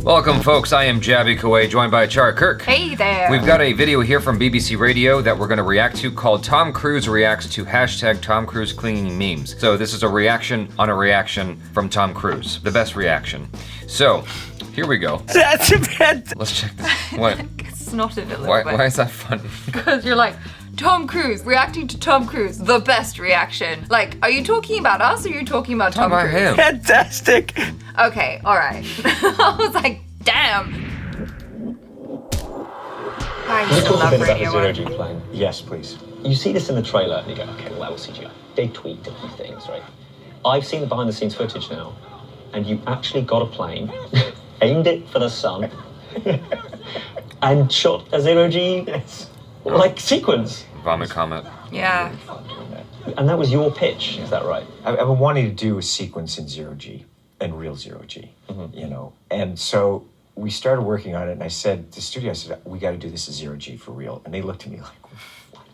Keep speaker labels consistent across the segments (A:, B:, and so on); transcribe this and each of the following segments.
A: Welcome, folks. I am Jaby Koay, joined by ACHARA KIRK.
B: Hey there.
A: We've got a video here from BBC Radio that we're going to react to called Tom Cruise Reacts to # Tom Cruise Clinging Memes. So this is a reaction on a reaction from Tom Cruise. The best reaction. So, here we go.
C: That's a bad...
A: Let's check this. What?
B: Snorted a little bit.
A: Why is that funny?
B: Because you're like, Tom Cruise, reacting to Tom Cruise, the best reaction. Like, are you talking about us or are you talking about Tom Cruise?
A: Him.
C: Fantastic.
B: Okay, alright. I was like, damn. I
D: Can you
B: used to
D: talk a
B: love
D: bit about the
B: Radio
D: zero-G
B: 1.
D: plane?
E: Yes, please.
D: You see this in the trailer and you go, okay, well, that was CGI. They tweaked a few things, right? I've seen the behind-the-scenes footage now, and you actually got a plane, aimed it for the sun, and shot a zero-G, like, sequence.
A: Vomit comet.
B: Yeah.
D: And that was your pitch, is that right?
E: I've been wanting to do a sequence in zero-G and real zero-G, you know. And so we started working on it, and I said to the studio, I said, we got to do this as zero-G for real. And they looked at me like, what?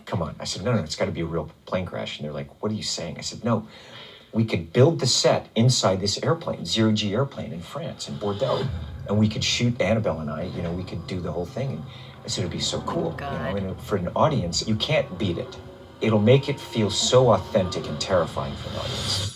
E: Come on. I said, no, it's got to be a real plane crash. And they're like, what are you saying? I said, no, we could build the set inside this airplane, zero-G airplane in France, in Bordeaux. And we could shoot Annabelle and I, you know, we could do the whole thing. And I said, it'd be so cool, you know, and for an audience, you can't beat it. It'll make it feel so authentic and terrifying for an audience.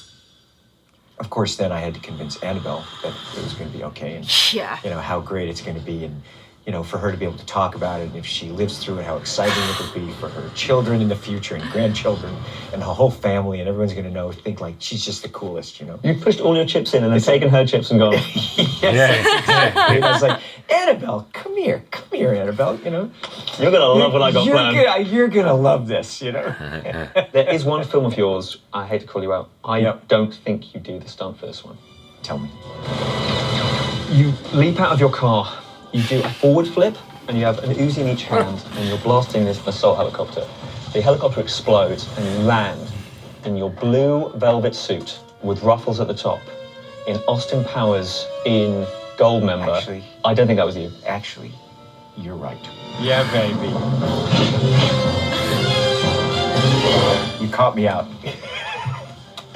E: Of course, then I had to convince Annabelle that it was going to be okay, and you know how great it's going to be, and you know, for her to be able to talk about it, and if she lives through it, how exciting it would be for her children in the future and grandchildren and her whole family, and everyone's going to know, think like she's just the coolest, you know.
D: You pushed all your chips in and then taken her chips and gone.
E: Yes, exactly. And I was like, Annabelle, come here, Annabelle, you know.
D: You're going to love what I got planned.
E: You're going to love this, you know.
D: There is one film of yours, I hate to call you out, I don't think you do the stunt for this one.
E: Tell me.
D: You leap out of your car, you do a forward flip, and you have an Uzi in each hand, and you're blasting this assault helicopter. The helicopter explodes, and you land in your blue velvet suit with ruffles at the top, in Austin Powers in Goldmember.
E: Actually,
D: I don't think that was you.
E: Actually, you're right. Yeah, baby. You caught me out.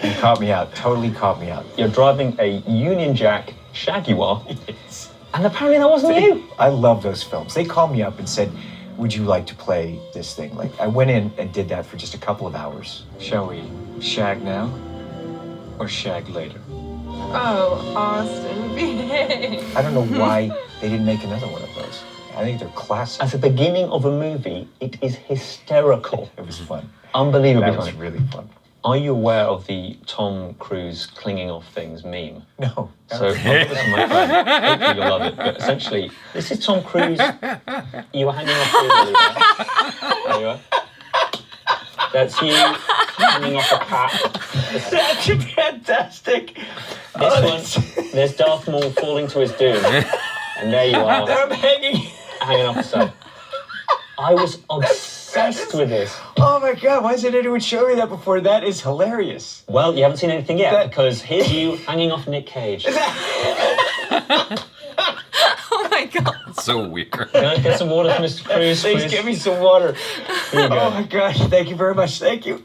E: You caught me out. Totally caught me out.
D: You're driving a Union Jack Jaguar, and apparently that wasn't you.
E: I love those films. They called me up and said, would you like to play this thing? Like, I went in and did that for just a couple of hours. Shall we shag now or shag later?
B: Oh, Austin, behave.
E: I don't know why they didn't make another one of those. I think they're classic.
D: At the beginning of a movie, it is hysterical.
E: It was fun.
D: Unbelievably
E: That was
D: funny.
E: really fun.
D: Are you aware of the Tom Cruise clinging off things meme?
E: No.
D: So I'll put this on my phone. Hopefully you'll love it. But essentially, this is Tom Cruise. You were hanging off the There you are. That's you hanging off a pack.
E: That's fantastic.
D: This one, there's Darth Maul falling to his doom. And there you are.
E: I'm hanging
D: Off the side. I was obsessed with this.
E: Oh my God, why hasn't anyone shown me that before? That is hilarious.
D: Well, you haven't seen anything yet, because here's you hanging off Nick Cage.
B: Oh my God.
A: So weird.
D: Can I get some water for Mr. Cruise,
E: Please
D: please?
E: give me some water.
D: Here you go.
E: Oh my gosh, thank you very much, thank you.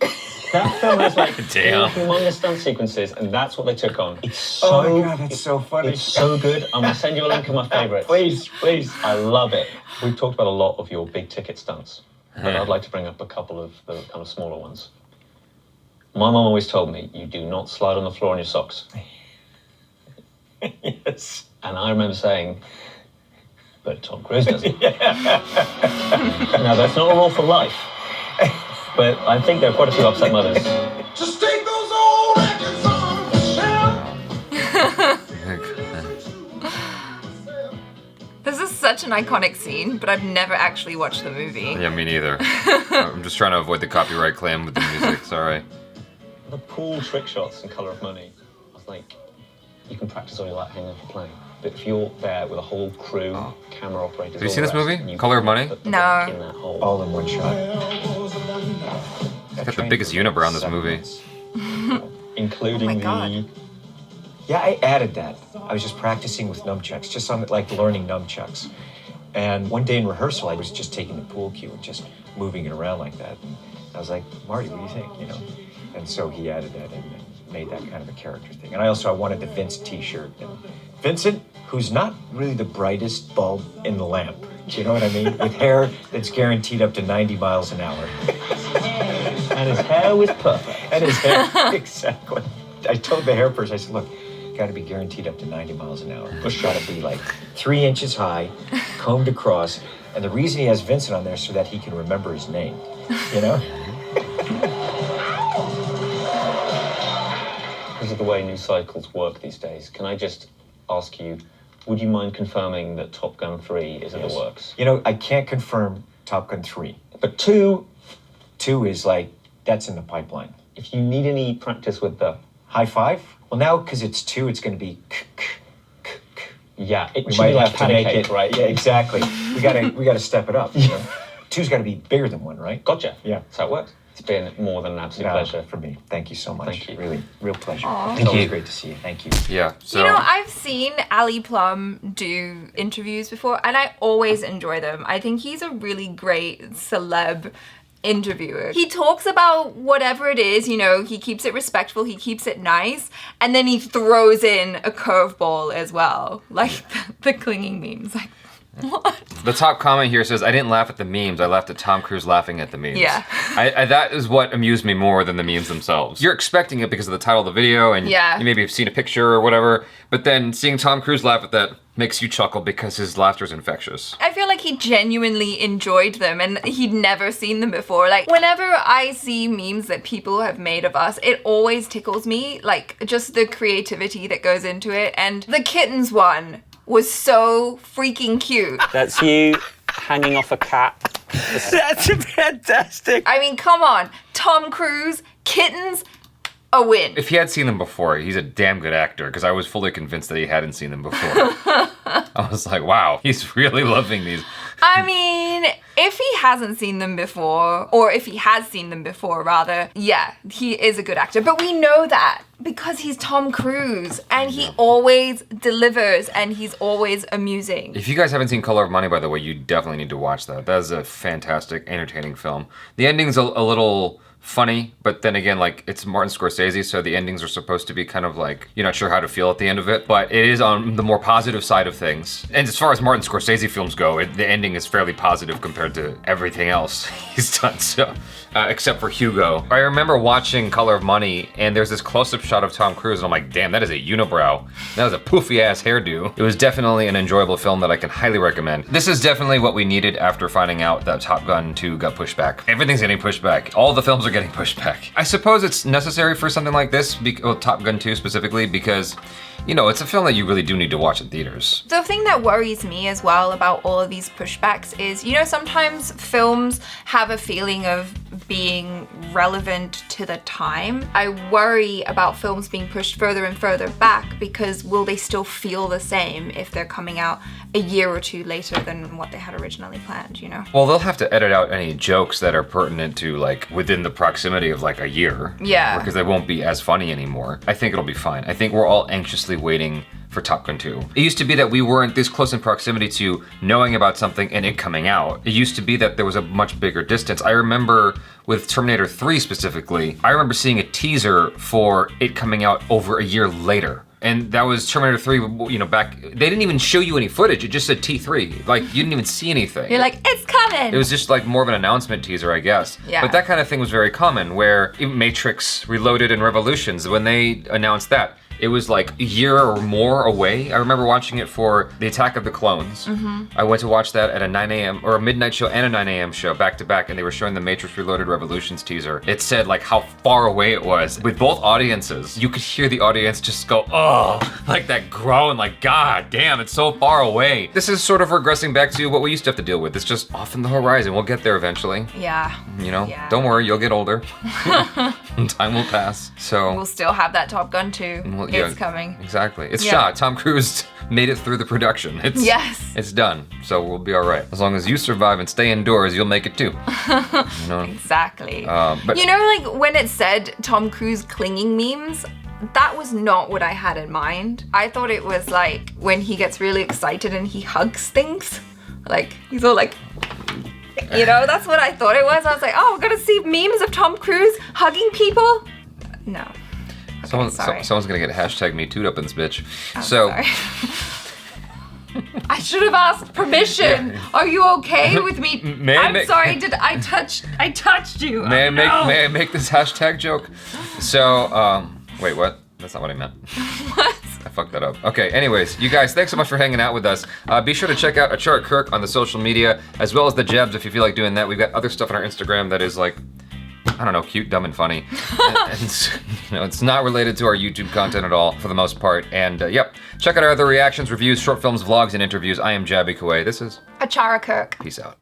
D: That film has like
A: Damn.
D: humongous stunt sequences, and that's what they took on. It's so,
E: Oh my God, that's so funny.
D: it's so good. I'm gonna send you a link of my favorites.
E: Please.
D: I love it. We've talked about a lot of your big ticket stunts, but I'd like to bring up a couple of the kind of smaller ones. My mom always told me, you do not slide on the floor in your socks.
E: Yes.
D: And I remember saying, but Tom Cruise doesn't. Now, that's not a rule for life, but I think there are quite a few upset mothers.
F: Just take those old records on the shelf.
B: This is such an iconic scene, but I've never actually watched the movie.
A: Yeah, me neither. I'm just trying to avoid the copyright claim with the music. It's all right.
D: The pool trick shots in Colour of Money, I was like, you can practice all you like hanging off a plane. But if you're there with a whole crew, camera operators,
A: Have you seen this movie? Colour of Money?
B: No.
E: All in one shot.
A: It's got the biggest unibrow in this movie.
D: Including
B: Oh my God.
D: the...
E: Yeah, I added that. I was just practicing with nunchucks, just on like learning nunchucks. And one day in rehearsal, I was just taking the pool cue and just moving it around like that. And I was like, Marty, what do you think? You know? And so he added that in and made that kind of a character thing. And I wanted the Vince t-shirt and Vincent, who's not really the brightest bulb in the lamp. Do you know what I mean? With hair that's guaranteed up to 90 miles an hour.
D: And his hair was perfect.
E: And his hair, exactly. I told the hair person, I said, look, got to be guaranteed up to 90 miles an hour. Bush got to be like 3 inches high, combed across. And the reason he has Vincent on there is so that he can remember his name, you know?
D: Because of the way news cycles work these days, can I just ask you, would you mind confirming that Top Gun 3 is in the works?
E: You know, I can't confirm Top Gun 3.
D: But 2,
E: 2 is like, that's in the pipeline.
D: if you need any practice with the
E: High five? Well, now, because it's 2, it's going to be
D: yeah, it
E: we
D: should
E: might
D: be like
E: have to
D: patty
E: make
D: cake,
E: it
D: right?
E: Yeah, exactly. We gotta step it up. You know? 2's got to be bigger than 1, right?
D: Gotcha.
E: Yeah.
D: That's how it works. It's been more than an absolute
E: Yeah,
D: pleasure.
E: for me. Thank you so much.
D: Thank you.
E: Really, real pleasure.
B: Aw.
E: It's
A: Thank
E: always
A: you.
E: great to see you. Thank you.
A: Yeah. So
B: You know, I've seen Ali Plum do interviews before, and I always enjoy them. I think he's a really great celeb interviewer. He talks about whatever it is, you know, he keeps it respectful, he keeps it nice, and then he throws in a curveball as well, like the clinging memes. Like, what?
A: the top comment here says, I didn't laugh at the memes. I laughed at Tom Cruise laughing at the memes.
B: Yeah.
A: I that is what amused me more than the memes themselves. You're expecting it because of the title of the video and
B: Yeah.
A: you maybe have seen a picture or whatever, but then seeing Tom Cruise laugh at that makes you chuckle because his laughter is infectious.
B: I feel like he genuinely enjoyed them and he'd never seen them before. Like, whenever I see memes that people have made of us, it always tickles me, like, just the creativity that goes into it. And the kittens one was so freaking cute.
C: That's you hanging off a cat.
F: That's fantastic.
B: I mean, come on. Tom Cruise, kittens, a win.
A: If he had seen them before, he's a damn good actor because I was fully convinced that he hadn't seen them before. I was like, wow, he's really loving these.
B: I mean, if he hasn't seen them before, or if he has seen them before, rather, yeah, he is a good actor. But we know that because he's Tom Cruise and he always delivers and he's always amusing.
A: If you guys haven't seen Color of Money, by the way, you definitely need to watch that. That is a fantastic, entertaining film. The ending's a little funny, but then again, like, it's Martin Scorsese, so the endings are supposed to be kind of like, you're not sure how to feel at the end of it, but it is on the more positive side of things. And as far as Martin Scorsese films go, the ending is fairly positive compared to everything else he's done, so, except for Hugo. I remember watching Color of Money, and there's this close-up shot of Tom Cruise, and I'm like, damn, that is a unibrow. That was a poofy-ass hairdo. It was definitely an enjoyable film that I can highly recommend. This is definitely what we needed after finding out that Top Gun 2 got pushed back. Everything's getting pushed back. All the films are getting pushed back. I suppose it's necessary for something like this, Top Gun 2 specifically, because, you know, it's a film that you really do need to watch in theaters.
B: The thing that worries me as well about all of these pushbacks is, you know, sometimes films have a feeling of being relevant to the time. I worry about films being pushed further and further back because will they still feel the same if they're coming out a year or two later than what they had originally planned, you know?
A: Well, they'll have to edit out any jokes that are pertinent to, like, within the proximity of, like, a year.
B: Yeah.
A: Because they won't be as funny anymore. I think it'll be fine. I think we're all anxiously waiting for Top Gun 2. It used to be that we weren't this close in proximity to knowing about something and it coming out. It used to be that there was a much bigger distance. I remember with Terminator 3 specifically, I remember seeing a teaser for it coming out over a year later. And that was Terminator 3, you know, back, they didn't even show you any footage, it just said T3. Like, you didn't even see anything.
B: You're like, it's coming!
A: It was just like more of an announcement teaser, I guess.
B: Yeah.
A: But that kind of thing was very common, where even Matrix Reloaded and Revolutions, when they announced that, it was like a year or more away. I remember watching it for the Attack of the Clones. I went to watch that at a 9 a.m. or a midnight show and a 9 a.m. show back to back, and they were showing the Matrix Reloaded Revolutions teaser. It said like how far away it was. With both audiences, you could hear the audience just go, oh, like that groan, like, God damn, it's so far away. This is sort of regressing back to what we used to have to deal with. It's just off in the horizon. We'll get there eventually.
B: Yeah.
A: You know,
B: Yeah.
A: don't worry, you'll get older. And time will pass. So
B: We'll still have that Top Gun 2.
A: Well,
B: It's
A: yeah,
B: coming.
A: Exactly. It's
B: Yeah.
A: shot. Tom Cruise made it through the production. It's
B: Yes.
A: It's done. So we'll be all right. As long as you survive and stay indoors, you'll make it too. You know?
B: Exactly.
A: But
B: You know, like when it said Tom Cruise clinging memes, that was not what I had in mind. I thought it was like when he gets really excited and he hugs things. Like, he's all like, you know, that's what I thought it was. I was like, oh, we're gonna see memes of Tom Cruise hugging people? No. sorry.
A: Someone's gonna get hashtag me too'd up in this bitch.
B: I'm
A: So.
B: sorry. I should have asked permission.
A: Yeah.
B: Are you okay with me? I'm sorry. Did I touch? I touched you.
A: May I make this hashtag joke? So, wait, what? That's not what I meant.
B: What?
A: I fucked that up. Okay, anyways, you guys, thanks so much for hanging out with us. Be sure to check out ACHARA KIRK on the social media, as well as the Jebs if you feel like doing that. We've got other stuff on our Instagram that is like, I don't know, cute, dumb, and funny. And it's not related to our YouTube content at all, for the most part. And yep, check out our other reactions, reviews, short films, vlogs, and interviews. I am Jaby Koay. This is
B: ACHARA KIRK.
A: Peace out.